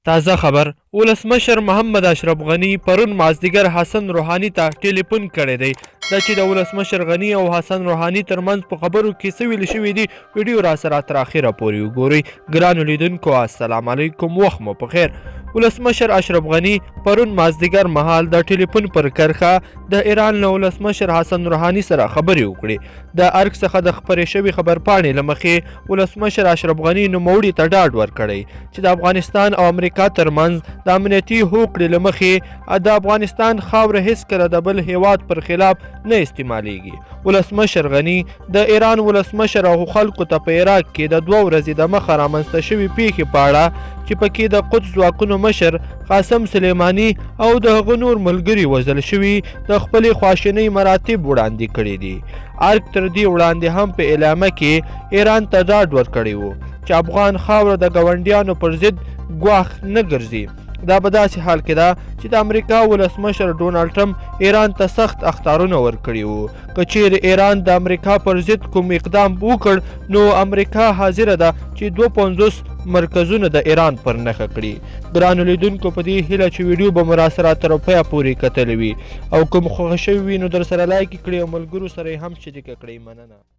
تازه خبر ولسمشر محمد اشرف غنی پرون مازدیګر حسن روحانی ته ټیلیفون کړی دی دا چې د ولسمشر غنی او حسن روحانی ترمنځ په خبرو کې څه ویل شوي دي ویډیو را سره تر اخره پورې وګورئ. ګرانو لیدونکو السلام علیکم، وخت مو په خیر. ولسمشر اشرف غنی پرون مازدیګر مهال د ټیلیفون پر کرښه د ایران له ولسمشر حسن روحانی سره خبرې وکړې. د ارګ څخه د خپرې شوې خبرپاڼې له مخې ولسمشر اشرف غنی نوموړي ته ډاډ ورکړی چې د افغانستان او امریکا ترمنځ د امنیتي هوکړې له مخې د افغانستان خاوره هیڅکله د بل هیواد پر خلاف نه استعمالیږي. ولسمشر غنی د ایران ولسمشر او خلکو ته په عراق کې د 2 ورځې د مخه رامنځته شوې پیښې په اړه چې پکې د قدس ځواکونو مشر قاسم سلیماني او د هغه نور ملګري وژل شوي د خپلې خواشینۍ مراتب وړاندې کړي دي. ارګ تر دې وړاندې هم په اعلامیه کې ایران ته ډاډ ورکړی و چې افغان خاوره د ګاونډیانو پر ضد ګواښ نه ګرځي. دا په داسې حال کې ده چې د امریکا ولسمشر ډونالډ ټرمپ ایران ته سخت اخطارونه ورکړي وو. که چیرې ایران د امریکا پر ضد کوم اقدام وکړ نو امریکا حاضره ده چې 52 مرکزونه د ایران پر نښه کړي. ګرانو لیدونکو په دې هیله چې ویډیو به مو راسره تر پایه پورې کتلی وي او کوم خوښه شوي وي نو در سره لایک یې کړئ او ملګرو سره یې هم شریکه کړئ. مننه.